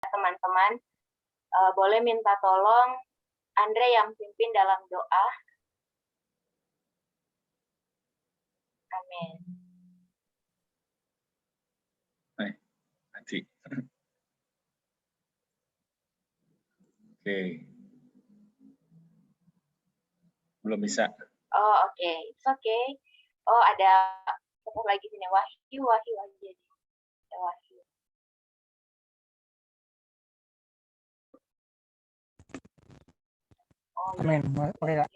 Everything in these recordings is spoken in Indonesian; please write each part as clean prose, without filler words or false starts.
teman-teman. Boleh minta tolong Andre yang pimpin dalam doa. Amin. Baik, nanti. Oke. Belum bisa. Oh, oke. It's okay. Oh, ada satu lagi sini. Wahyu. Ada Wahyu. Oh, Amin. Oke, Kak.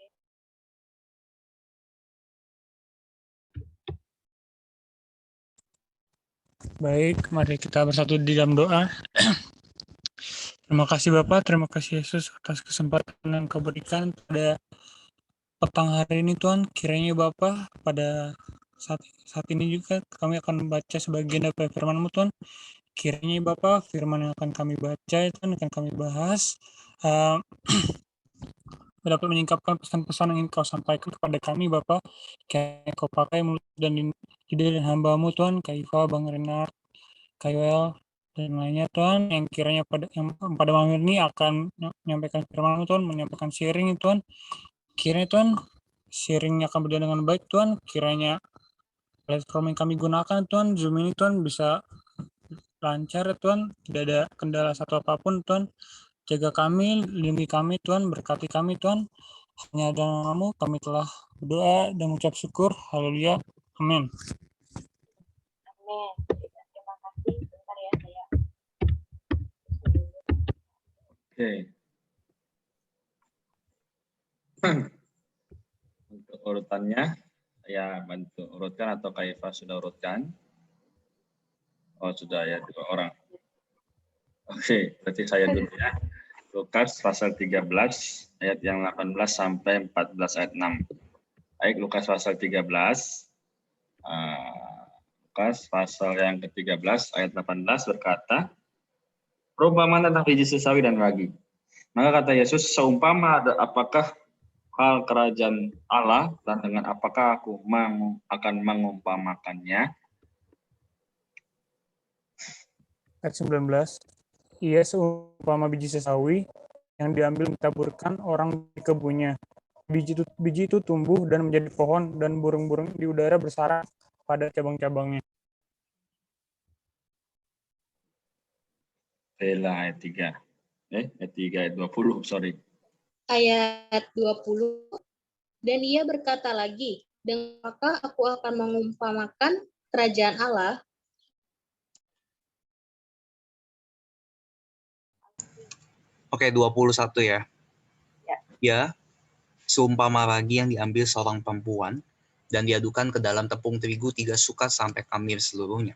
Baik, mari kita bersatu di dalam doa. Terima kasih Bapak, terima kasih Yesus atas kesempatan yang Kau berikan pada petang hari ini Tuhan. Kiranya Bapak pada saat ini juga kami akan membaca sebagian dari firman-Mu Tuhan. Kiranya Bapak firman yang akan kami baca Tuhan, akan kami bahas dapat menyingkapkan pesan-pesan yang ingin Kau sampaikan kepada kami Bapak. Kiranya Kau pakai mulut dan lidah dan hamba-Mu Tuhan, Kaifa, Bang Renard, Kayuel, dan lainnya Tuhan, yang kiranya pada malam ini akan menyampaikan firman Tuhan, menyampaikan sharing Tuhan. Kiranya Tuhan, sharingnya akan berjalan dengan baik Tuhan. Kiranya platform yang kami gunakan Tuhan, Zoom ini Tuhan bisa lancar Tuhan, tidak ada kendala satu apapun Tuhan. Jaga kami, lindungi kami Tuhan, berkati kami Tuhan. Hanya dalam nama-Mu kami telah berdoa dan mengucap syukur. Haleluya. Amin. Amin. Terima kasih. Bentar ya, saya. Oke. Untuk urutannya, saya bantu urutkan atau Kaifa sudah urutkan? Oh, sudah ya, 2 orang. Oke, berarti saya dulu ya. Lukas pasal 13 ayat yang 18 sampai 14 ayat 6. Baik, Lukas pasal 13. Lukas pasal yang ke-13 ayat 18 berkata, perumpamaan tentang biji sesawi dan ragi. Maka kata Yesus, seumpama apakah hal kerajaan Allah dan dengan apakah aku akan mengumpamakannya? Ayat 19. Ia seumpama biji sesawi yang diambil ditaburkan orang di kebunnya. Biji itu tumbuh dan menjadi pohon, dan burung-burung di udara bersarang pada cabang-cabangnya. Bela ayat 3. Ayat 3 ayat 20, sorry. Ayat 20. Dan ia berkata lagi, dengan maka aku akan mengumpamakan kerajaan Allah. Oke, 21 ya. Ya, seumpama ragi yang diambil seorang perempuan dan diadukan ke dalam tepung terigu 3 sukat sampai khamir seluruhnya.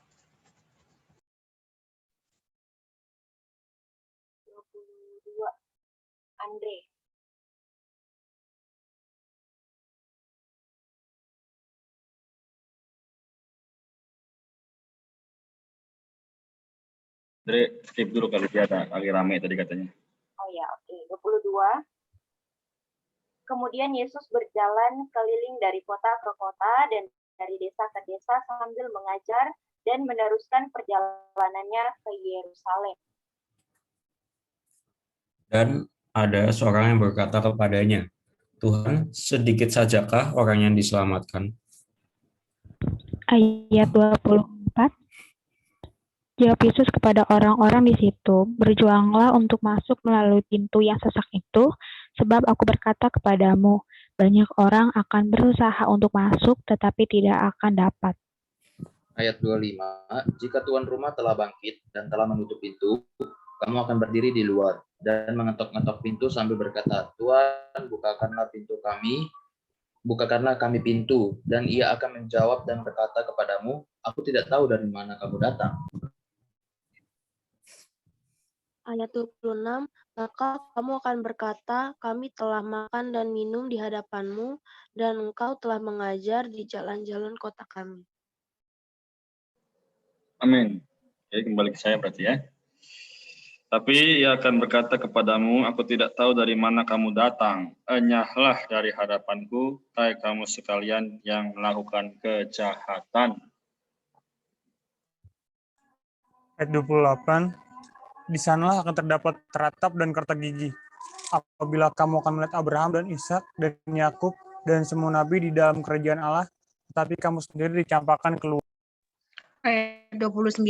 22. Andre. Andre, skip dulu kalau dia ada lagi rame tadi katanya. Oh ya, oke. 22. Kemudian Yesus berjalan keliling dari kota ke kota dan dari desa ke desa sambil mengajar dan meneruskan perjalanannya ke Yerusalem. Dan ada seorang yang berkata kepadanya, Tuhan, sedikit sajakah orang yang diselamatkan? Ayat 24. Jawab Yesus kepada orang-orang di situ, berjuanglah untuk masuk melalui pintu yang sesak itu, sebab aku berkata kepadamu, banyak orang akan berusaha untuk masuk, tetapi tidak akan dapat. Ayat 25, jika tuan rumah telah bangkit dan telah menutup pintu, kamu akan berdiri di luar dan mengetok-ngetok pintu sambil berkata, Tuhan, bukakanlah kami pintu, dan ia akan menjawab dan berkata kepadamu, aku tidak tahu dari mana kamu datang. Ayat 26, maka kamu akan berkata, kami telah makan dan minum di hadapanmu, dan engkau telah mengajar di jalan-jalan kota kami. Amin. Oke, kembali ke saya berarti ya. Tapi ia akan berkata kepadamu, aku tidak tahu dari mana kamu datang. Enyahlah dari hadapanku, hai kamu sekalian yang melakukan kejahatan. Ayat 28. Di sanalah akan terdapat teratap dan kata gigi. Apabila kamu akan melihat Abraham dan Ishak dan Yakub dan semua nabi di dalam kerajaan Allah, tetapi kamu sendiri dicampakkan keluar. Ayat 29.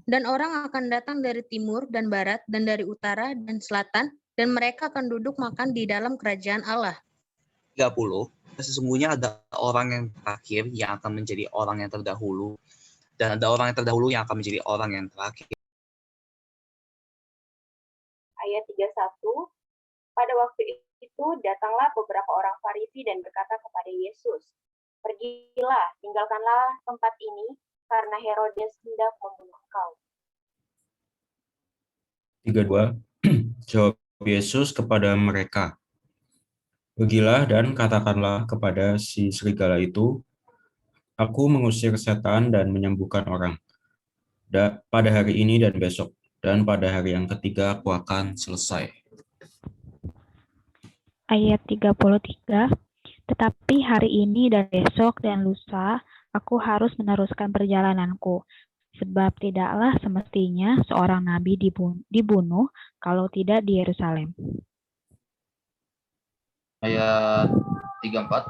Dan orang akan datang dari timur dan barat dan dari utara dan selatan, dan mereka akan duduk makan di dalam kerajaan Allah. 30. Sesungguhnya ada orang yang terakhir yang akan menjadi orang yang terdahulu, dan ada orang yang terdahulu yang akan menjadi orang yang terakhir. Ayat 31. Pada waktu itu datanglah beberapa orang Farisi dan berkata kepada Yesus, "Pergilah, tinggalkanlah tempat ini, karena Herodes hendak membunuh engkau." 32. Jawab Yesus kepada mereka, "Pergilah dan katakanlah kepada si serigala itu, Aku mengusir setan dan menyembuhkan orang. Pada hari ini dan besok, dan pada hari yang ketiga aku akan selesai." Ayat 33, tetapi hari ini dan besok dan lusa, aku harus meneruskan perjalananku, sebab tidaklah semestinya seorang nabi dibunuh kalau tidak di Yerusalem. Ayat 34.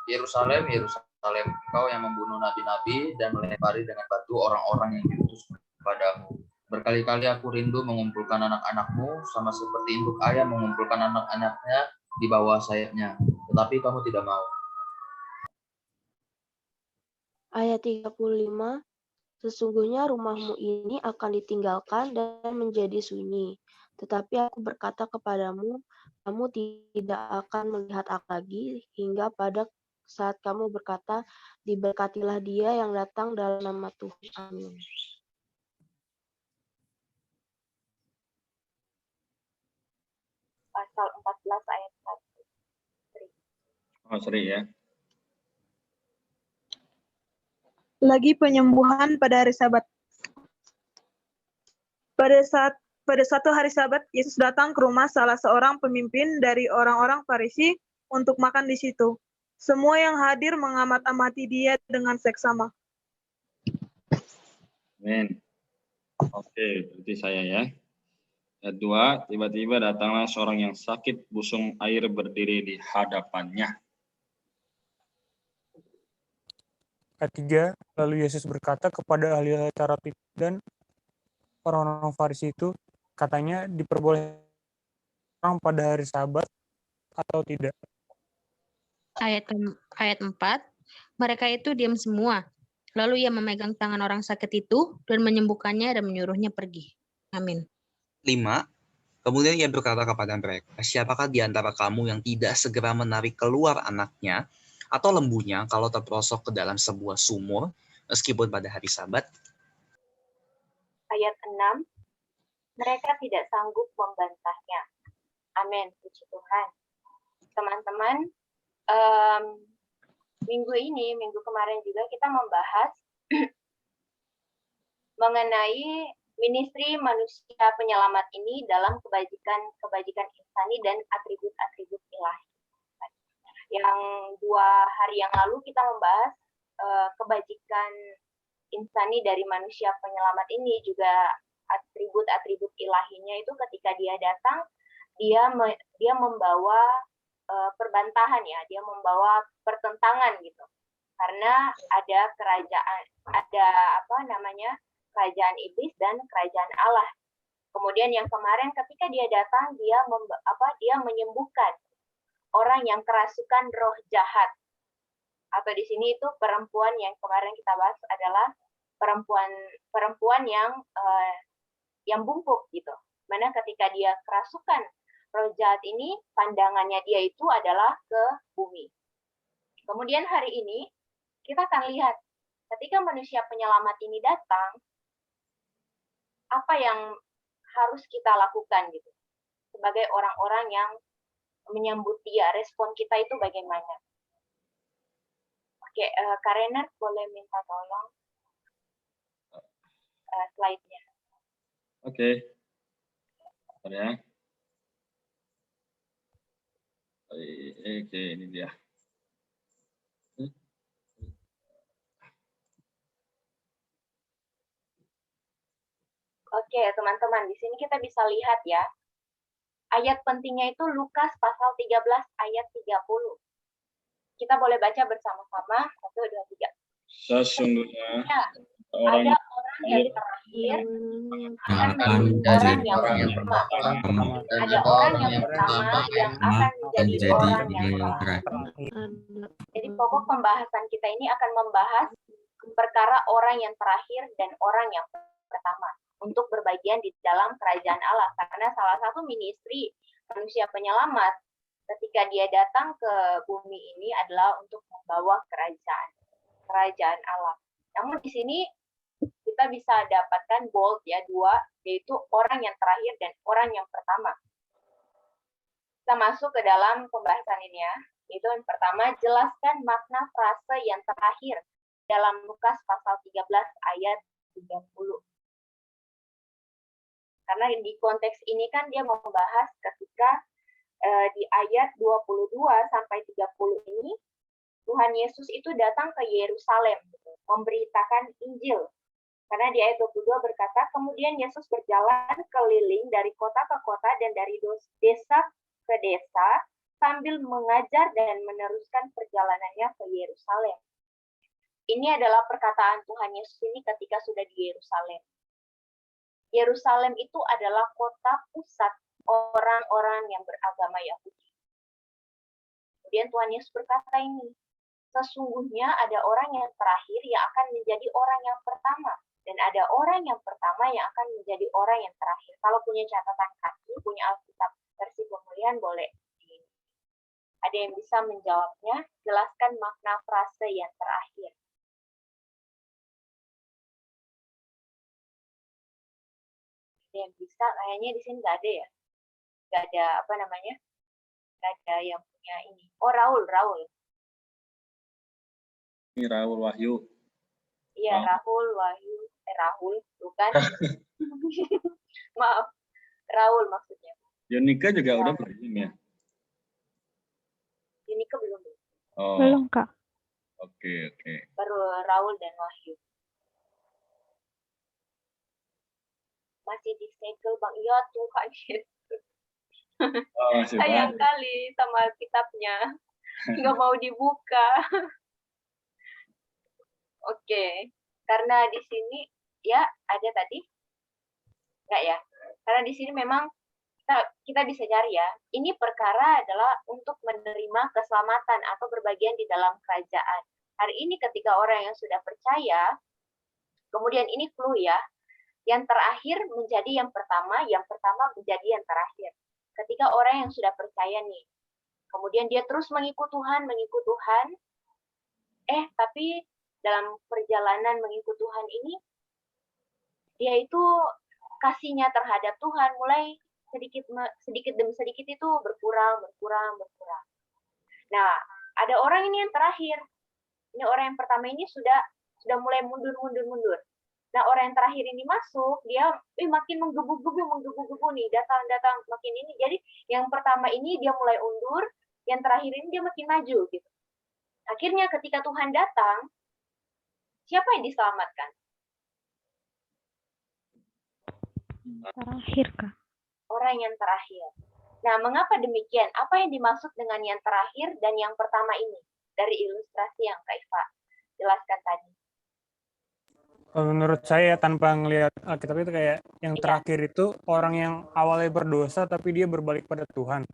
Yerusalem, Yerusalem, engkau yang membunuh nabi-nabi dan melempari dengan batu orang-orang yang diutus kepadamu. Berkali-kali aku rindu mengumpulkan anak-anakmu, sama seperti induk ayam mengumpulkan anak-anaknya di bawah sayapnya, tetapi kamu tidak mau. Ayat 35. Sesungguhnya rumahmu ini akan ditinggalkan dan menjadi sunyi. Tetapi aku berkata kepadamu, kamu tidak akan melihat aku lagi hingga pada saat kamu berkata, diberkatilah dia yang datang dalam nama Tuhan. Amin. Pasal 14 ayat 1. Oh, sorry ya. Lagi penyembuhan pada hari Sabat. Pada suatu hari Sabat, Yesus datang ke rumah salah seorang pemimpin dari orang-orang Farisi untuk makan di situ. Semua yang hadir mengamat-amati dia dengan seksama. Amin. Oke, berarti saya ya. Ayat 2, tiba-tiba datanglah seorang yang sakit busung air berdiri di hadapannya. Ayat 3, lalu Yesus berkata kepada ahli Taurat dan orang-orang Farisi itu, katanya diperbolehkan orang pada hari Sabat atau tidak. Ayat 4, mereka itu diam semua. Lalu ia memegang tangan orang sakit itu dan menyembuhkannya dan menyuruhnya pergi. Amin. 5. Kemudian ia berkata kepada mereka, siapakah di antara kamu yang tidak segera menarik keluar anaknya atau lembunya kalau terperosok ke dalam sebuah sumur, meskipun pada hari Sabat? Ayat 6. Mereka tidak sanggup membantahnya. Amin. Puji Tuhan. Teman-teman, minggu kemarin juga kita membahas mengenai ministry manusia penyelamat ini dalam kebajikan insani dan atribut-atribut ilahi. Yang 2 hari yang lalu kita membahas kebajikan insani dari manusia penyelamat ini, juga atribut-atribut ilahinya itu ketika dia datang, dia membawa perbantahan ya, dia membawa pertentangan gitu. Karena ada kerajaan iblis dan kerajaan Allah. Kemudian yang kemarin ketika dia datang, dia menyembuhkan orang yang kerasukan roh jahat. Atau di sini itu perempuan yang kemarin kita bahas adalah perempuan yang bungkuk gitu. Mana ketika dia kerasukan roh jahat ini, pandangannya dia itu adalah ke bumi. Kemudian hari ini kita akan lihat ketika manusia penyelamat ini datang, apa yang harus kita lakukan gitu sebagai orang-orang yang menyambut dia, respon kita itu bagaimana? Oke, Kak Renat boleh minta tolong slide-nya. Oke. Ya. Oke, ini dia. Oke, teman-teman, di sini kita bisa lihat ya. Ayat pentingnya itu Lukas pasal 13 ayat 30. Kita boleh baca bersama-sama. 1, 2, 3. Sesungguhnya Ya, orang ada orang yang terakhir akan menjadi orang yang pertama. Ada orang yang pertama yang akan menjadi orang yang terakhir. Jadi pokok pembahasan kita ini akan membahas perkara orang yang terakhir dan orang yang pertama untuk berbagian di dalam kerajaan Allah. Karena salah satu ministry manusia penyelamat ketika dia datang ke bumi ini adalah untuk membawa kerajaan Allah. Namun di sini kita bisa dapatkan bold ya, 2, yaitu orang yang terakhir dan orang yang pertama. Kita masuk ke dalam pembahasan ini ya. Itu yang pertama, jelaskan makna frase yang terakhir dalam Lukas pasal 13 ayat 30. Karena di konteks ini kan dia membahas ketika di ayat 22 sampai 30 ini Tuhan Yesus itu datang ke Yerusalem memberitakan Injil. Karena di ayat 22 berkata, kemudian Yesus berjalan keliling dari kota ke kota dan dari desa ke desa sambil mengajar dan meneruskan perjalanannya ke Yerusalem. Ini adalah perkataan Tuhan Yesus ini ketika sudah di Yerusalem. Yerusalem itu adalah kota pusat orang-orang yang beragama Yahudi. Kemudian Tuhan Yesus berkata ini, sesungguhnya ada orang yang terakhir yang akan menjadi orang yang pertama. Dan ada orang yang pertama yang akan menjadi orang yang terakhir. Kalau punya catatan kaki, punya Alkitab versi pemulihan, boleh. Ada yang bisa menjawabnya? Jelaskan makna frase yang terakhir. Ada yang bisa? Kayaknya di sini nggak ada ya. Nggak ada apa namanya? Nggak ada yang punya ini. Oh, Raul. Ini Raul Wahyu. Iya, Rahul, Wahyu. Rahul, bukan? Maaf, Raul maksudnya. Yonika juga udah belum ya? Yonika belum. Oh. Belum, Kak. Oke. Baru Raul dan Wahyu. Masih disegel, Bang. Ya Tuhan Yesus. Oh, sayang kali sama Alkitabnya. Nggak mau dibuka. Oke. Karena di sini ya ada tadi? Enggak ya? Karena di sini memang kita bisa cari ya. Ini perkara adalah untuk menerima keselamatan atau berbagian di dalam kerajaan. Hari ini ketika orang yang sudah percaya, kemudian ini clue ya, yang terakhir menjadi yang pertama menjadi yang terakhir. Ketika orang yang sudah percaya nih, kemudian dia terus mengikut Tuhan, tapi dalam perjalanan mengikut Tuhan ini, dia itu kasihnya terhadap Tuhan mulai sedikit demi sedikit itu berkurang. Nah, ada orang ini yang terakhir. Ini orang yang pertama ini sudah mulai mundur. Nah, orang yang terakhir ini masuk, dia makin menggebu-gebu nih, datang makin ini. Jadi, yang pertama ini dia mulai undur, yang terakhir ini dia makin maju gitu. Akhirnya ketika Tuhan datang, siapa yang diselamatkan? Terakhir, Kak. Orang yang terakhir. Nah, mengapa demikian? Apa yang dimaksud dengan yang terakhir dan yang pertama ini? Dari ilustrasi yang Kak Iva jelaskan tadi. Menurut saya tanpa ngelihat Alkitab itu kayak yang terakhir itu orang yang awalnya berdosa tapi dia berbalik pada Tuhan.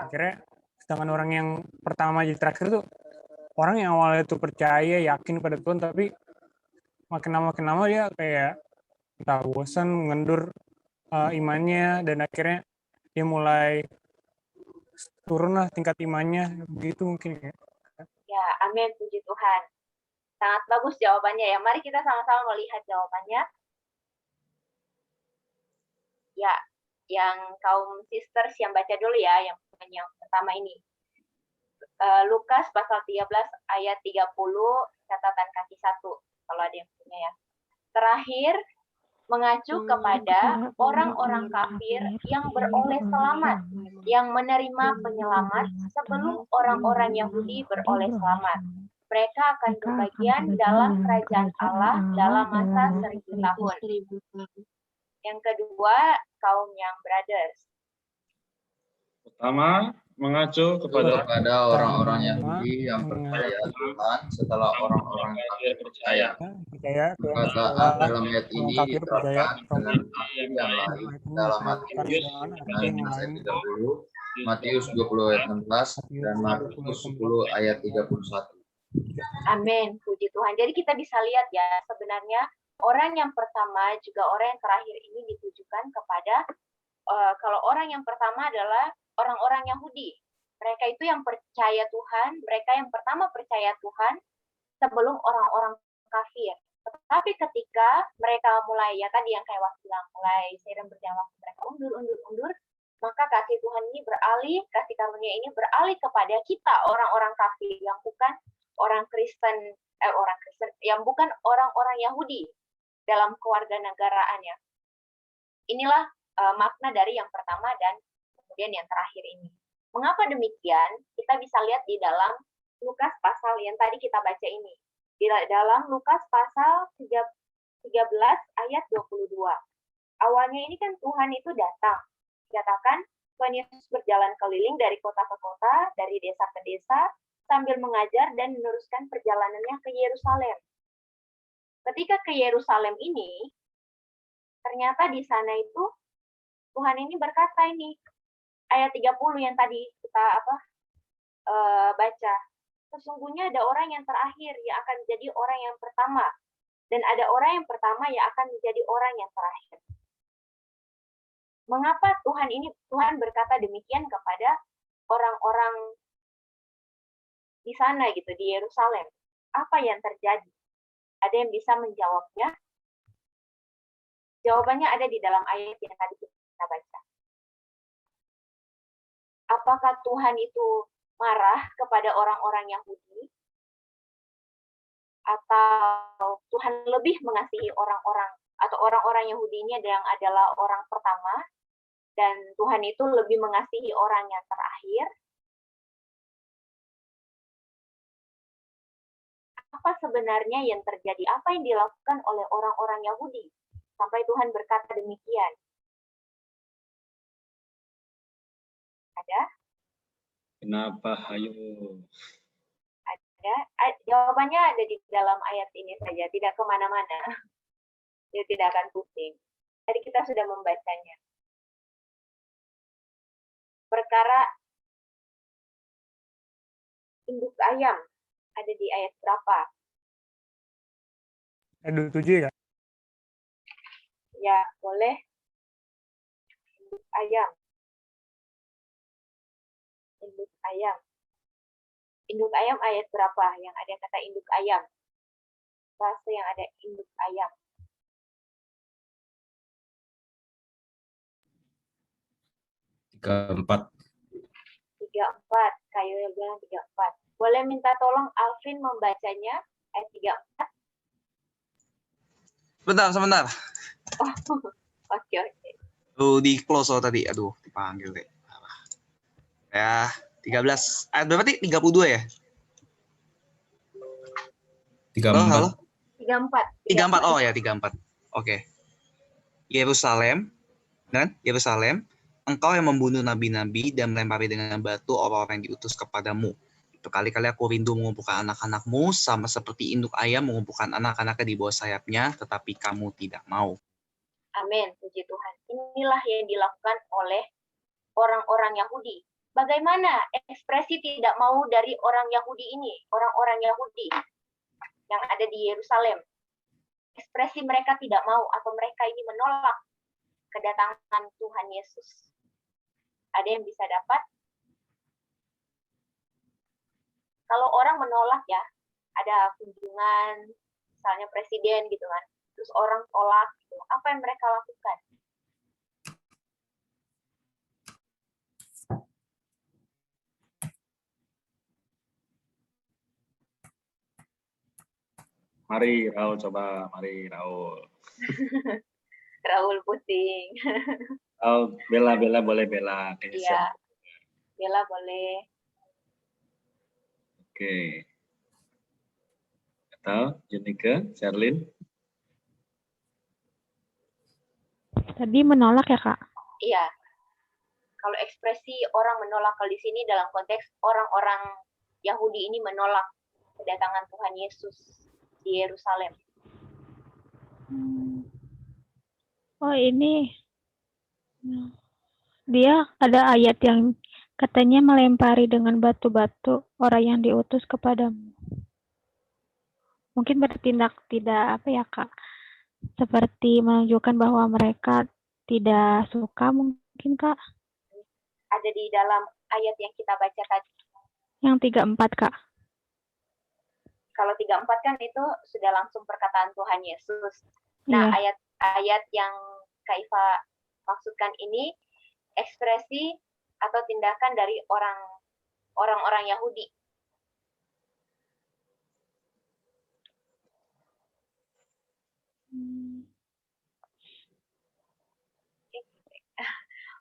Akhirnya sedangkan orang yang pertama jadi terakhir itu orang yang awalnya itu percaya, yakin pada Tuhan, tapi makin lama dia kayak entah bosan, mengendur imannya, dan akhirnya dia mulai turun lah tingkat imannya, begitu mungkin. Ya, amin, puji Tuhan. Sangat bagus jawabannya ya. Mari kita sama-sama melihat jawabannya. Ya, yang kaum sisters yang baca dulu ya, yang pertama ini. Lukas pasal 13 ayat 30 catatan kaki 1 kalau ada yang punya ya. Terakhir mengacu kepada orang-orang kafir yang beroleh selamat, yang menerima penyelamat sebelum orang-orang Yahudi beroleh selamat. Mereka akan berbagian dalam kerajaan Allah dalam masa 1000 tahun. Yang kedua, kaum yang brothers. Pertama, mengacu kepada kepada orang-orang Yahudi yang percaya Tuhan setelah orang-orang kafir percaya. Percaya Tuhan Maka setelah dalam ayat orang ini kafir percaya diterapkan dengan arti yang lain dalam Matius dengan arti 9 yang ayat lain. 30, Matius 20 ayat 16, dan Matius 10 ayat 31. Amin, puji Tuhan. Jadi kita bisa lihat ya, sebenarnya orang yang pertama juga orang yang terakhir ini ditujukan kepada, kalau orang yang pertama adalah orang-orang Yahudi. Mereka itu yang percaya Tuhan, mereka yang pertama percaya Tuhan sebelum orang-orang kafir. Tetapi ketika mereka mulai, ya tadi yang kayak waktu bilang, mulai seiring berjalan waktu mereka undur, maka kasih Tuhan ini beralih, kasih karunia ini beralih kepada kita, orang-orang kafir yang bukan orang Kristen, yang bukan orang-orang Yahudi dalam kewarganegaraannya. Inilah makna dari yang pertama dan kemudian yang terakhir ini. Mengapa demikian? Kita bisa lihat di dalam Lukas pasal yang tadi kita baca ini. Di dalam Lukas pasal 13 ayat 22. Awalnya ini kan Tuhan itu datang. Dikatakan Tuhan Yesus berjalan keliling dari kota ke kota, dari desa ke desa, sambil mengajar dan meneruskan perjalanannya ke Yerusalem. Ketika ke Yerusalem ini, ternyata di sana itu Tuhan ini berkata ini, ayat 30 yang tadi kita baca. Sesungguhnya ada orang yang terakhir yang akan menjadi orang yang pertama. Dan ada orang yang pertama yang akan menjadi orang yang terakhir. Mengapa Tuhan berkata demikian kepada orang-orang di sana gitu, di Yerusalem? Apa yang terjadi? Ada yang bisa menjawabnya? Jawabannya ada di dalam ayat yang tadi kita baca. Apakah Tuhan itu marah kepada orang-orang Yahudi? Atau Tuhan lebih mengasihi orang-orang atau orang-orang Yahudi ini yang adalah orang pertama dan Tuhan itu lebih mengasihi orang yang terakhir? Apa sebenarnya yang terjadi? Apa yang dilakukan oleh orang-orang Yahudi sampai Tuhan berkata demikian? Ada? Kenapa? Ayo. Ada. Jawabannya ada di dalam ayat ini saja, tidak kemana-mana. Dia tidak akan pusing. Tadi kita sudah membacanya. Perkara induk ayam ada di ayat berapa? Ayat 27 ya? Ya, boleh. Induk ayam. Induk ayam. Induk ayam ayat berapa? Yang ada kata induk ayam. Frase yang ada induk ayam. 34. 34. Kayu yang bilang 34. Boleh minta tolong Alvin membacanya ayat 34. Sebentar. Oke. Di close tadi. Aduh, dipanggil deh. Ya, 13. Berapa tadi? 32 ya? 34. Oh, halo? 34. 34. Oh ya, 34. Oke. Yerusalem, kan? Yerusalem, engkau yang membunuh nabi-nabi dan melempari dengan batu orang-orang yang diutus kepadamu. Berkali-kali aku rindu mengumpulkan anak-anakmu, sama seperti induk ayam mengumpulkan anak-anaknya di bawah sayapnya, tetapi kamu tidak mau. Amin, puji Tuhan. Inilah yang dilakukan oleh orang-orang Yahudi. Bagaimana ekspresi tidak mau dari orang Yahudi ini, orang-orang Yahudi yang ada di Yerusalem? Ekspresi mereka tidak mau atau mereka ini menolak kedatangan Tuhan Yesus. Ada yang bisa dapat? Kalau orang menolak ya, ada kunjungan, misalnya presiden gitu kan, terus orang tolak, gitu. Apa yang mereka lakukan? Mari Raul coba, mari Raul. Raul pusing. Raul, Bella boleh Bella. Iya, Bella boleh. Oke. Atau Jenika, Sherlyn. Tadi menolak ya, Kak? Iya. Kalau ekspresi orang menolak kalau di sini dalam konteks orang-orang Yahudi ini menolak kedatangan Tuhan Yesus di Yerusalem. Oh, ini dia ada ayat yang katanya melempari dengan batu-batu orang yang diutus kepadamu. Mungkin bertindak tidak apa ya, Kak? Seperti menunjukkan bahwa mereka tidak suka mungkin, Kak? Ada di dalam ayat yang kita baca tadi. Yang 34, Kak. Kalau 34 kan itu sudah langsung perkataan Tuhan Yesus. Nah, Iya. ayat yang Kak Iva maksudkan ini ekspresi atau tindakan dari orang-orang Yahudi.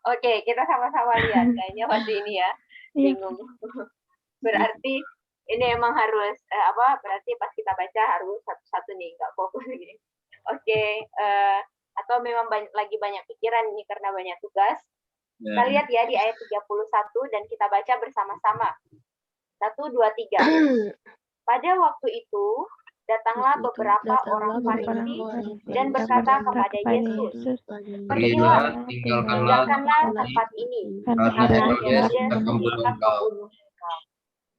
Oke, kita sama-sama lihat. Kayaknya masih ini ya, bingung. Berarti ini emang harus berarti pas kita baca harus satu-satu nih, nggak fokus gini. Oke, atau memang lagi banyak pikiran ini karena banyak tugas. Kita lihat ya di ayat 31 dan kita baca bersama-sama. 1, 2, 3. Pada waktu itu datanglah beberapa orang Farisi dan berkata kepada Yesus, "Pergilah, tinggalkanlah tempat ini, karena Herodes hendak membunuh engkau."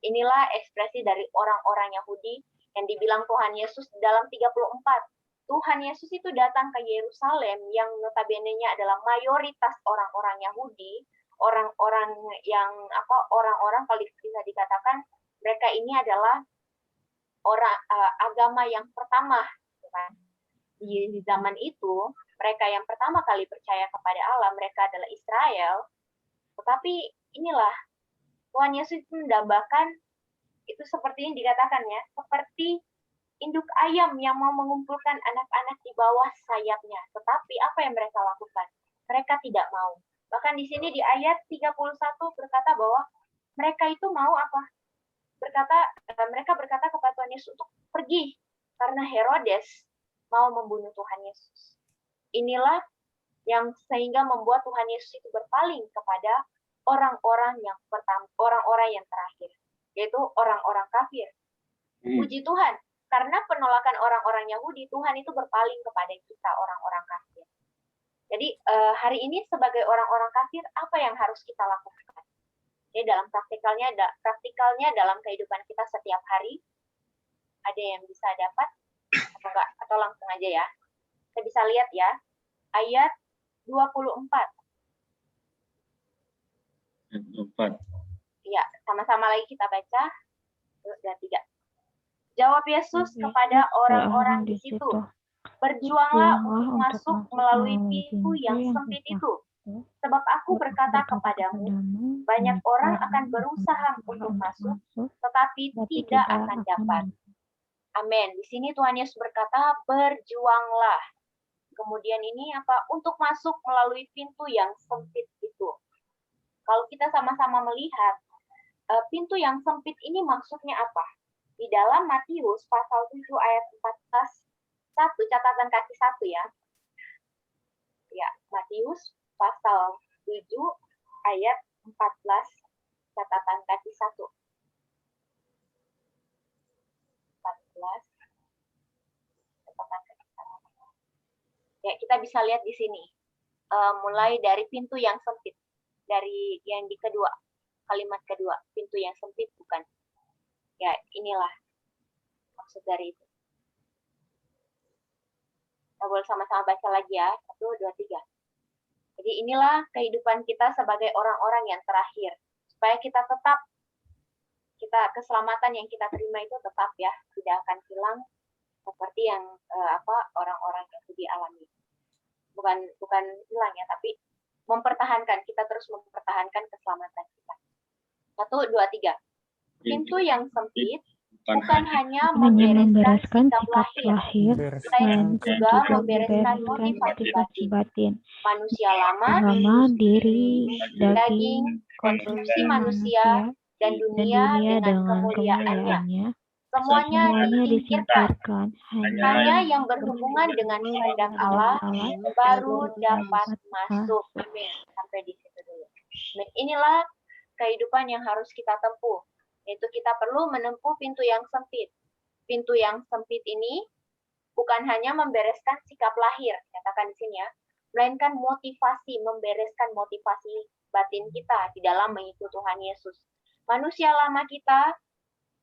Inilah ekspresi dari orang-orang Yahudi yang dibilang Tuhan Yesus dalam 34. Tuhan Yesus itu datang ke Yerusalem yang notabene-nya adalah mayoritas orang-orang Yahudi, orang-orang yang orang-orang kalau bisa dikatakan mereka ini adalah orang agama yang pertama, kan? Di zaman itu mereka yang pertama kali percaya kepada Allah, mereka adalah Israel. Tetapi inilah Tuhan Yesus mendambakan itu seperti yang dikatakan ya, seperti induk ayam yang mau mengumpulkan anak-anak di bawah sayapnya. Tetapi apa yang mereka lakukan? Mereka tidak mau. Bahkan di sini di ayat 31 berkata bahwa mereka itu mau apa? Mereka berkata kepada Tuhan Yesus untuk pergi karena Herodes mau membunuh Tuhan Yesus. Inilah yang sehingga membuat Tuhan Yesus itu berpaling kepada orang-orang yang pertama, orang-orang yang terakhir, yaitu orang-orang kafir. Puji Tuhan, karena penolakan orang-orang Yahudi, Tuhan itu berpaling kepada kita orang-orang kafir. Jadi hari ini sebagai orang-orang kafir, apa yang harus kita lakukan? Jadi dalam praktikalnya dalam kehidupan kita setiap hari, ada yang bisa dapat atau enggak? Atau langsung aja ya. Kita bisa lihat ya, ayat 24. Ya, sama-sama lagi kita baca. 2, 3. Jawab Yesus kepada orang-orang di situ, "Berjuanglah untuk masuk melalui pintu yang sempit itu. Sebab aku berkata kepadamu, banyak orang akan berusaha untuk masuk, tetapi tidak akan dapat." Amin. Di sini Tuhan Yesus berkata, berjuanglah. Kemudian ini apa? Untuk masuk melalui pintu yang sempit itu. Kalau kita sama-sama melihat, pintu yang sempit ini maksudnya apa? Di dalam Matius pasal 7 ayat 14, 1, catatan kaki 1 ya. Ya, Matius pasal 7 ayat 14, catatan kaki 1. 14, catatan kaki 1. Ya, kita bisa lihat di sini. Mulai dari pintu yang sempit. Dari yang di kedua, kalimat kedua, pintu yang sempit bukan. Ya, inilah maksud dari itu. Kita boleh sama-sama baca lagi ya. 1, 2, 3. Jadi inilah kehidupan kita sebagai orang-orang yang terakhir. Supaya kita tetap, keselamatan yang kita terima itu tetap ya, tidak akan hilang seperti yang orang-orang yang dialami. Bukan hilang ya, tapi mempertahankan, kita terus mempertahankan keselamatan kita. 1, 2, 3. Pintu yang sempit bukan hanya membereskan sikap lahir, melainkan juga membereskan motivasi batin. Manusia lama, diri, daging, konsumsi manusia, dan dunia dengan kemuliaannya. semuanya Semuanya disingkirkan. disingkirkan. Hanya yang berhubungan dengan kehendak Allah baru dapat masuk. Amin. Sampai di situ dulu. Amin. Inilah kehidupan yang harus kita tempuh, yaitu kita perlu menempuh pintu yang sempit. Pintu yang sempit ini bukan hanya membereskan sikap lahir, katakan di sini ya, melainkan motivasi, membereskan motivasi batin kita di dalam mengikuti Tuhan Yesus. Manusia lama kita,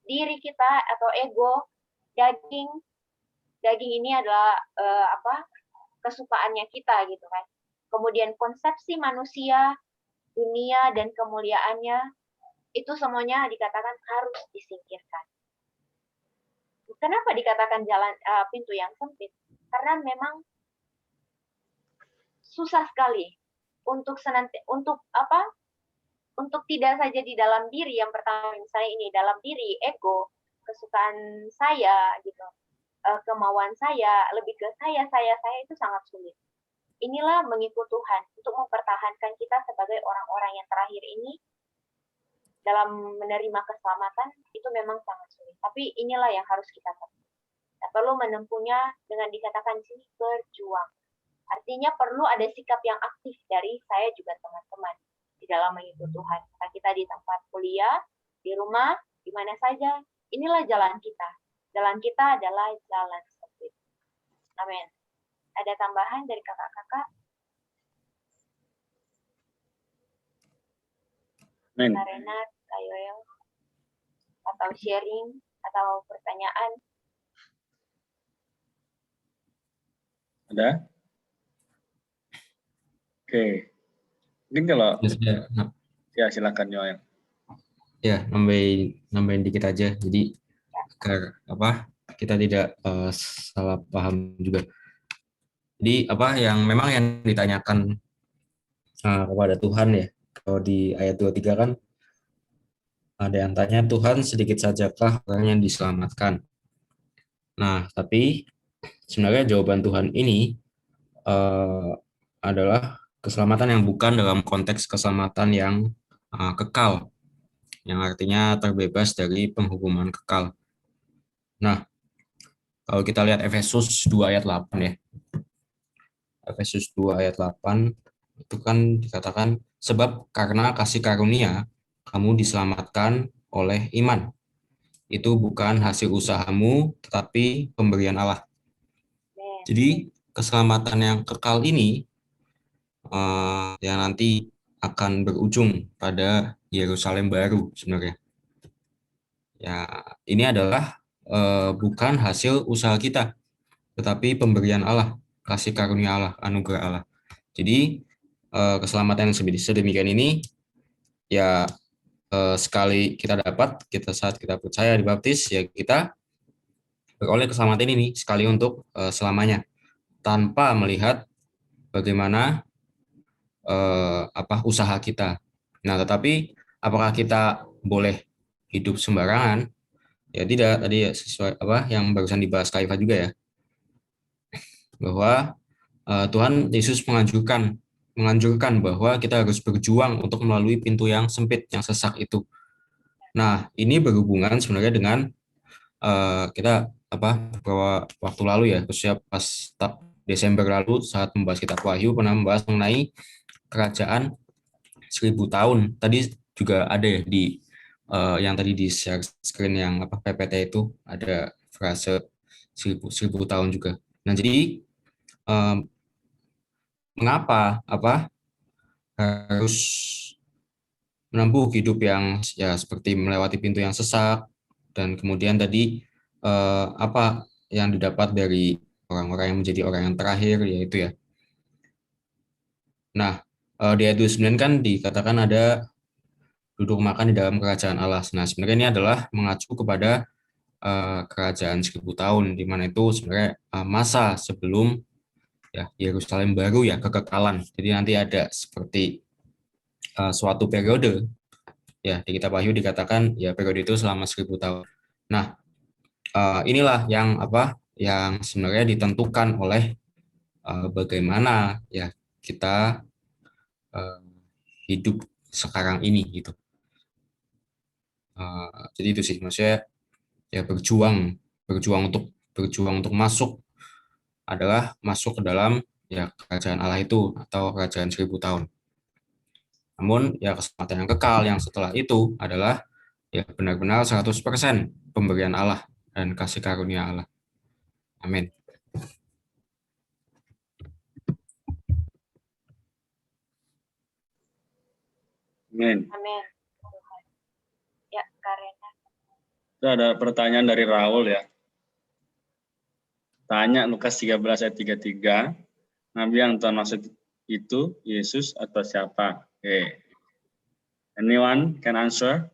diri kita atau ego, daging ini adalah kesukaannya kita gitu kan. Kemudian konsepsi manusia, dunia dan kemuliaannya itu semuanya dikatakan harus disingkirkan. Kenapa dikatakan jalan pintu yang sempit? Karena memang susah sekali untuk untuk tidak saja di dalam diri, yang pertama misalnya ini dalam diri, ego, kesukaan saya gitu, kemauan saya, lebih ke saya itu sangat sulit. Inilah mengikut Tuhan untuk mempertahankan kita sebagai orang-orang yang terakhir ini dalam menerima keselamatan itu memang sangat sulit. Tapi inilah yang harus kita tempuh. Kita perlu menempuhnya dengan dikatakan di sini berjuang. Artinya perlu ada sikap yang aktif dari saya juga teman-teman di dalam mengikuti Tuhan. Kita di tempat kuliah, di rumah, di mana saja, inilah jalan kita. Jalan kita adalah jalan sempit. Amin. Ada tambahan dari kakak-kakak? Amin. Kak Renat, Kak Yoel, atau sharing, atau pertanyaan? Ada? Oke. Mungkin kalau ya silakan Yoel. Ya, nambahin dikit aja. Jadi agar kita tidak salah paham juga. Jadi memang yang ditanyakan kepada Tuhan ya. Kalau di ayat 23 kan ada yang tanya, Tuhan sedikit sajakah orang yang diselamatkan? Nah, tapi sebenarnya jawaban Tuhan ini adalah keselamatan yang bukan dalam konteks keselamatan yang kekal, yang artinya terbebas dari penghukuman kekal. Nah, kalau kita lihat Efesus 2 ayat 8 ya. Efesus 2 ayat 8 itu kan dikatakan, sebab karena kasih karunia kamu diselamatkan oleh iman. Itu bukan hasil usahamu, tetapi pemberian Allah. Jadi keselamatan yang kekal ini yang nanti akan berujung pada Yerusalem baru sebenarnya. Ya, ini adalah bukan hasil usaha kita, tetapi pemberian Allah, kasih karunia Allah, anugerah Allah. Jadi keselamatan yang sedemikian ini ya sekali kita dapat, saat kita percaya dibaptis, ya kita beroleh keselamatan ini sekali untuk selamanya, tanpa melihat bagaimana usaha kita. Nah, tetapi apakah kita boleh hidup sembarangan? Ya tidak, tadi ya sesuai yang barusan dibahas Kak Iva juga ya, bahwa Tuhan Yesus menganjurkan bahwa kita harus berjuang untuk melalui pintu yang sempit, yang sesak itu. Nah, ini berhubungan sebenarnya dengan kita beberapa waktu lalu ya, khususnya pas Desember lalu saat membahas kitab Wahyu, pernah membahas mengenai kerajaan 1000 tahun. Tadi juga ada ya di yang tadi di share screen yang PPT itu ada frase 1000 tahun juga. Nah, jadi mengapa harus menempuh hidup yang ya seperti melewati pintu yang sesak, dan kemudian tadi apa yang didapat dari orang-orang yang menjadi orang yang terakhir, yaitu ya. Nah, di ayat 29 kan dikatakan ada duduk makan di dalam kerajaan Allah. Nah, sebenarnya ini adalah mengacu kepada kerajaan 1000 tahun, di mana itu sebenarnya masa sebelum ya Yerusalem baru ya, kekekalan. Jadi nanti ada seperti suatu periode ya, di kitab Wahyu dikatakan ya periode itu selama 1000 tahun. Nah, inilah yang yang sebenarnya ditentukan oleh bagaimana ya kita hidup sekarang ini gitu. Jadi itu sih, maksudnya ya berjuang untuk masuk ke dalam ya kerajaan Allah itu atau kerajaan 1000 tahun. Namun ya keselamatan yang kekal yang setelah itu adalah ya benar-benar 100% pemberian Allah dan kasih karunia Allah. Amin. Amin. Amin. Ya, Karena. Itu ada pertanyaan dari Raul ya. Tanya Lukas 13 ayat 33, Nabi yang Tuhan maksud itu Yesus atau siapa? Oke. Anyone can answer?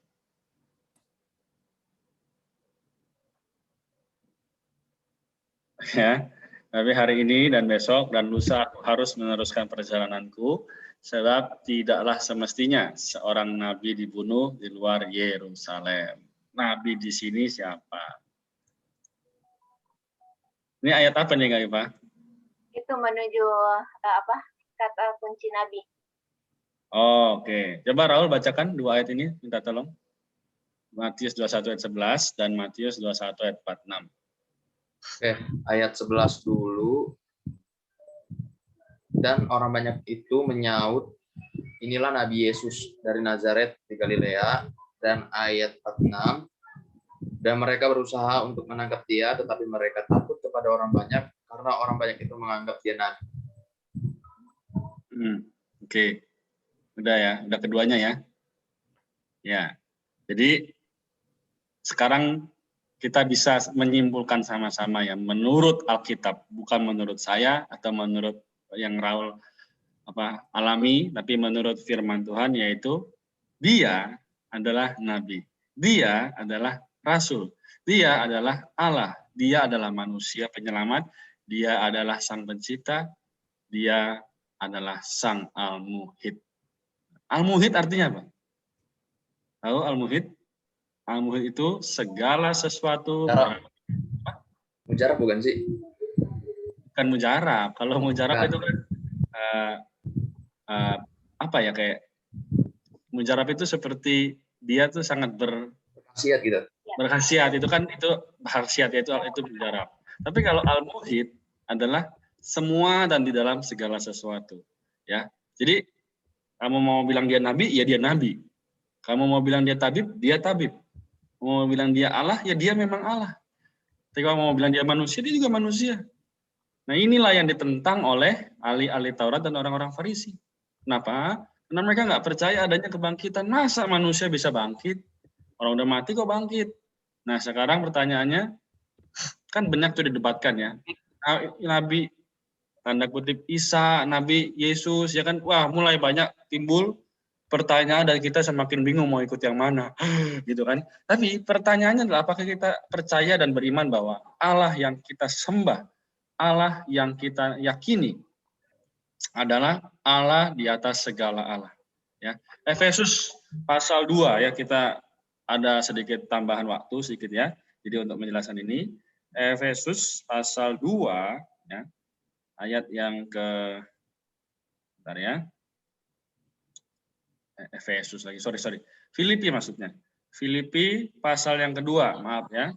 Ya, tapi hari ini dan besok dan lusa aku harus meneruskan perjalananku, sebab tidaklah semestinya seorang nabi dibunuh di luar Yerusalem. Nabi di sini siapa? Ini ayat apa nih, Kak Iva? Itu menuju kata kunci Nabi. Oh, oke. Coba Raul bacakan 2 ayat ini, minta tolong. Matius 21 ayat 11 dan Matius 21 ayat 46. Oke, ayat 11 dulu. Dan orang banyak itu menyaut, inilah Nabi Yesus dari Nazaret di Galilea. Dan ayat 46, dan mereka berusaha untuk menangkap dia, tetapi mereka takut kepada orang banyak, karena orang banyak itu menganggap dia nabi. Oke. Udah ya, udah keduanya ya. Ya. Jadi sekarang kita bisa menyimpulkan sama-sama ya, menurut Alkitab, bukan menurut saya atau menurut yang Raul alami, tapi menurut firman Tuhan, yaitu dia adalah nabi, dia adalah rasul, dia adalah Allah, dia adalah manusia penyelamat, dia adalah sang pencipta, dia adalah sang Al-Muhid. Al-Muhid artinya apa? Tahu Al-Muhid? Al-Muhid itu segala sesuatu. Mujarab bukan sih? Bukan mujarab. Kalau mujarab itu kan kayak mujarab itu seperti dia tuh sangat berkhasiat gitu. Berkhasiat itu kan itu khasiat itu mujarab. Tapi kalau Al-Muhid adalah semua dan di dalam segala sesuatu, ya. Jadi kamu mau bilang dia nabi, ya dia nabi. Kamu mau bilang dia tabib, dia tabib. Mau bilang dia Allah, ya dia memang Allah. Tapi kalau mau bilang dia manusia, dia juga manusia. Nah, inilah yang ditentang oleh ahli-ahli Taurat dan orang-orang Farisi. Kenapa? Karena mereka nggak percaya adanya kebangkitan. Masa manusia bisa bangkit? Orang udah mati kok bangkit? Nah, sekarang pertanyaannya, kan banyak tuh didebatkan ya. Nabi, tanda kutip Isa, Nabi Yesus, ya kan? Wah, mulai banyak timbul pertanyaan dan kita semakin bingung mau ikut yang mana, gitu kan? Tapi pertanyaannya adalah apakah kita percaya dan beriman bahwa Allah yang kita sembah, Allah yang kita yakini adalah Allah di atas segala Allah. Ya, Efesus pasal 2 ya, kita ada sedikit tambahan waktu sedikit ya. Jadi untuk menjelaskan ini, Efesus pasal 2 ya, ayat yang bentar ya. Efesus lagi, sorry. Filipi maksudnya. Filipi pasal yang kedua, maaf ya.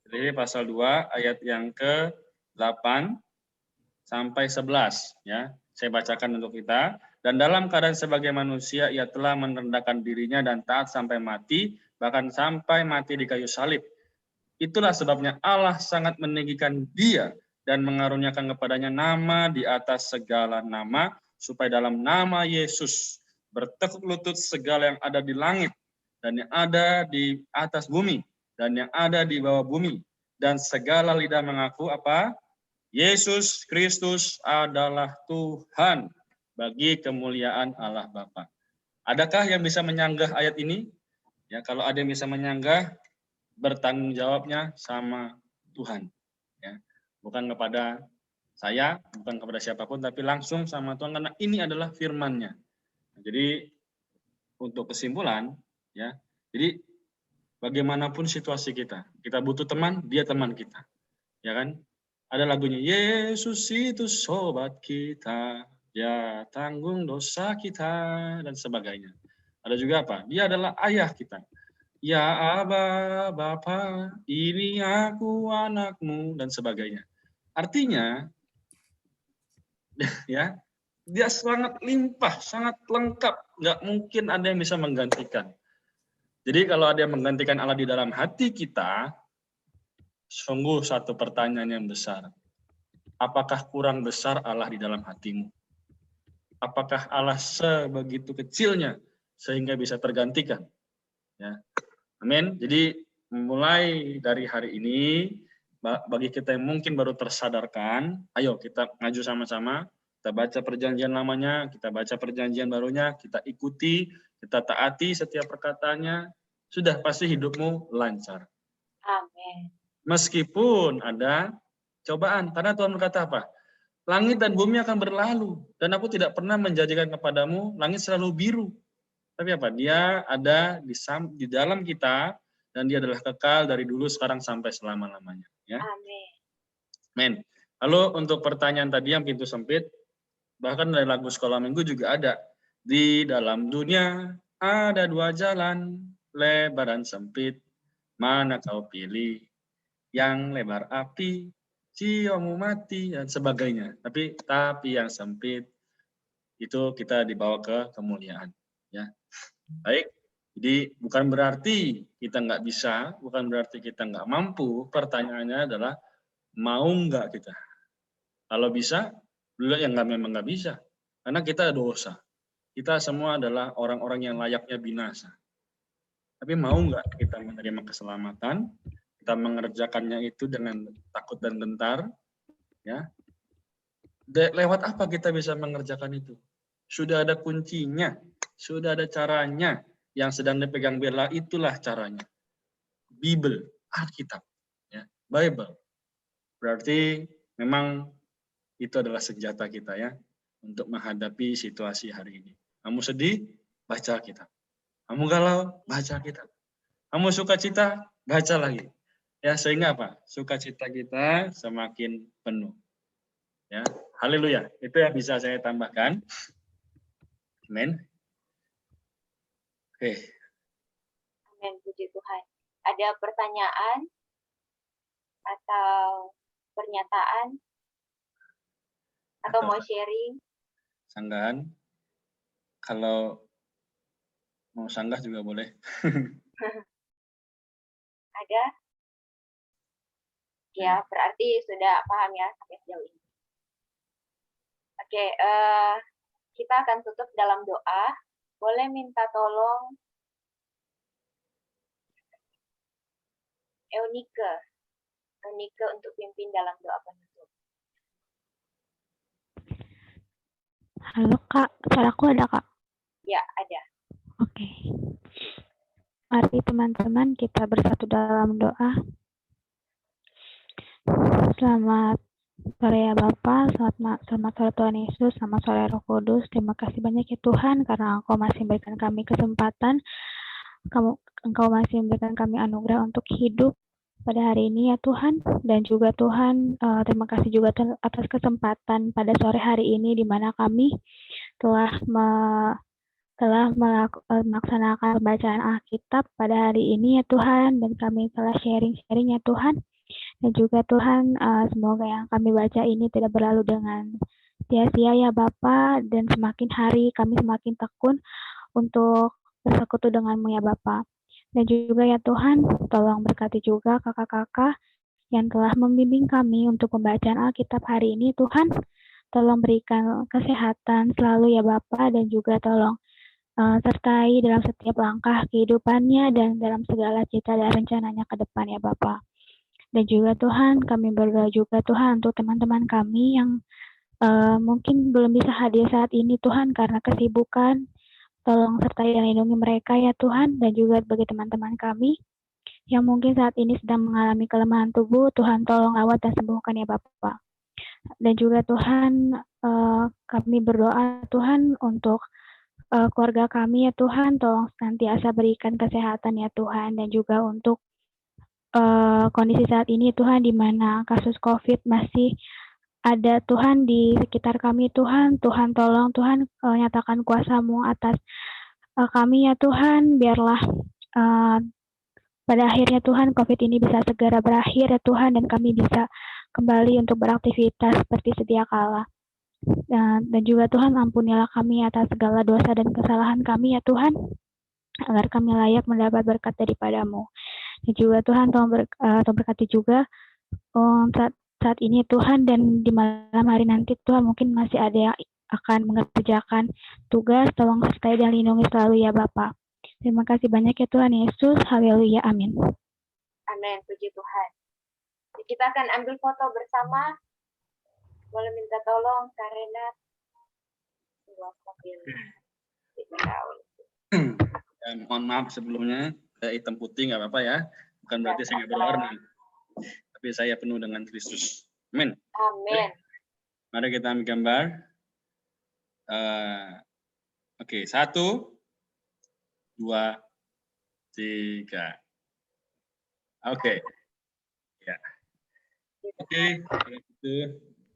Filipi pasal 2 ayat yang ke-8 sampai 11 ya. Saya bacakan untuk kita. Dan dalam keadaan sebagai manusia, ia telah merendahkan dirinya dan taat sampai mati, bahkan sampai mati di kayu salib. Itulah sebabnya Allah sangat meninggikan dia dan mengaruniakan kepadanya nama di atas segala nama, supaya dalam nama Yesus bertekuk lutut segala yang ada di langit dan yang ada di atas bumi dan yang ada di bawah bumi, dan segala lidah mengaku apa? Yesus Kristus adalah Tuhan, bagi kemuliaan Allah Bapa. Adakah yang bisa menyanggah ayat ini? Ya, kalau ada yang bisa menyanggah, bertanggung jawabnya sama Tuhan. Ya, bukan kepada saya, bukan kepada siapapun, tapi langsung sama Tuhan, karena ini adalah firman-Nya. Jadi untuk kesimpulan, ya, jadi bagaimanapun situasi kita butuh teman, dia teman kita, ya kan? Ada lagunya, Yesus itu sobat kita, dia tanggung dosa kita, dan sebagainya. Ada juga apa? Dia adalah ayah kita. Ya Aba, Bapa, ini aku anakmu, dan sebagainya. Artinya, ya, dia sangat limpah, sangat lengkap. Nggak mungkin ada yang bisa menggantikan. Jadi kalau ada yang menggantikan Allah di dalam hati kita, sungguh satu pertanyaan yang besar. Apakah kurang besar Allah di dalam hatimu? Apakah Allah sebegitu kecilnya sehingga bisa tergantikan? Ya. Amin. Jadi mulai dari hari ini, bagi kita yang mungkin baru tersadarkan, ayo kita maju sama-sama, kita baca perjanjian lamanya, kita baca perjanjian barunya, kita ikuti, kita taati setiap perkataannya, sudah pasti hidupmu lancar. Amin. Meskipun ada cobaan, karena Tuhan berkata apa? Langit dan bumi akan berlalu, dan aku tidak pernah menjanjikan kepadamu langit selalu biru. Tapi apa? Dia ada di dalam kita, dan dia adalah kekal dari dulu, sekarang, sampai selama-lamanya. Ya. Amin. Amin. Lalu untuk pertanyaan tadi yang pintu sempit, bahkan dari lagu sekolah minggu juga ada. Di dalam dunia ada dua jalan, lebar dan sempit. Mana kau pilih? Yang lebar api, jiwamu mati, dan sebagainya. Tapi yang sempit, itu kita dibawa ke kemuliaan. Ya. Baik, jadi bukan berarti kita nggak bisa, bukan berarti kita nggak mampu. Pertanyaannya adalah mau nggak kita? Kalau bisa, belum yang memang nggak bisa, karena kita dosa. Kita semua adalah orang-orang yang layaknya binasa. Tapi mau nggak kita menerima keselamatan? Kita mengerjakannya itu dengan takut dan gentar, ya. Lewat apa kita bisa mengerjakan itu? Sudah ada kuncinya, sudah ada caranya. Yang sedang dipegang Bella itulah caranya. Bible, Alkitab, ya, Bible. Berarti memang itu adalah senjata kita ya untuk menghadapi situasi hari ini. Kamu sedih, baca Alkitab. Kamu galau, baca Alkitab. Kamu sukacita, baca lagi. Ya, sehingga apa? Sukacita kita semakin penuh. Ya, haleluya. Itu yang bisa saya tambahkan. Amin. Oke. Amin, puji Tuhan. Ada pertanyaan atau pernyataan atau mau sharing? Sanggahan. Kalau mau sanggah juga boleh. Ada? Ya, berarti sudah paham ya sampai sejauh ini. Oke, kita akan tutup dalam doa. Boleh minta tolong Eunike untuk pimpin dalam doa penutup. Halo Kak, suaraku ada Kak? Ya, ada. Oke. Mari teman-teman kita bersatu dalam doa. Selamat sore ya Bapak, selamat sore Tuhan Yesus, selamat sore Roh Kudus. Terima kasih banyak ya Tuhan karena Engkau masih memberikan kami kesempatan, Engkau masih memberikan kami anugerah untuk hidup pada hari ini ya Tuhan. Dan juga Tuhan, terima kasih juga atas kesempatan pada sore hari ini di mana kami telah melaksanakan bacaan Alkitab pada hari ini ya Tuhan, dan kami telah sharing ya Tuhan. Dan juga Tuhan, semoga yang kami baca ini tidak berlalu dengan sia-sia ya Bapa, dan semakin hari kami semakin tekun untuk bersekutu denganmu ya Bapa. Dan juga ya Tuhan, tolong berkati juga kakak-kakak yang telah membimbing kami untuk pembacaan Alkitab hari ini Tuhan. Tolong berikan kesehatan selalu ya Bapa, dan juga tolong sertai dalam setiap langkah kehidupannya dan dalam segala cita dan rencananya ke depan ya Bapa. Dan juga Tuhan, kami berdoa juga Tuhan untuk teman-teman kami yang mungkin belum bisa hadir saat ini Tuhan karena kesibukan. Tolong sertai dan lindungi mereka ya Tuhan, dan juga bagi teman-teman kami yang mungkin saat ini sedang mengalami kelemahan tubuh, Tuhan tolong rawat dan sembuhkan ya Bapak. Dan juga Tuhan, kami berdoa Tuhan untuk keluarga kami ya Tuhan, tolong senantiasa berikan kesehatan ya Tuhan, dan juga untuk kondisi saat ini Tuhan di mana kasus COVID masih ada Tuhan di sekitar kami Tuhan. Tuhan tolong Tuhan nyatakan kuasa-Mu atas kami ya Tuhan, biarlah pada akhirnya Tuhan, COVID ini bisa segera berakhir ya Tuhan, dan kami bisa kembali untuk beraktivitas seperti sedia kala. Dan juga Tuhan, ampunilah kami atas segala dosa dan kesalahan kami ya Tuhan, agar kami layak mendapat berkat daripada-Mu. Dan juga Tuhan, tolong berkati juga saat ini Tuhan, dan di malam hari nanti Tuhan, mungkin masih ada yang akan mengerjakan tugas, tolong sertai dan lindungi selalu ya Bapa. Terima kasih banyak ya Tuhan Yesus, haleluya, amin. Amin, puji Tuhan. Kita akan ambil foto bersama. Boleh minta tolong karena mohon maaf sebelumnya, hitam putih nggak apa-apa ya. Bukan berarti saya nggak berwarna, tapi saya penuh dengan Kristus. Amin. Amin. Mari kita ambil gambar. Oke, 1, 2, 3. Oke. Ya. Oke, itu.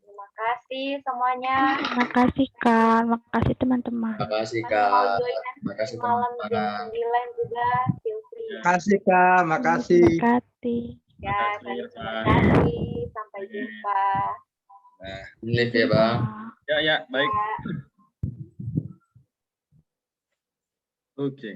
Terima kasih semuanya. Terima kasih Kak, terima kasih teman-teman. Terima kasih, Yang mau Kak. join Terima kasih, malam jam teman-teman. 9 juga, feel free. Makasih Kak, makasih. Berkati. Ya, Makasih, saling ya, terima Pak. kasih. Sampai jumpa. Nah, Live ya, Bang. ya, baik. Ya. Oke.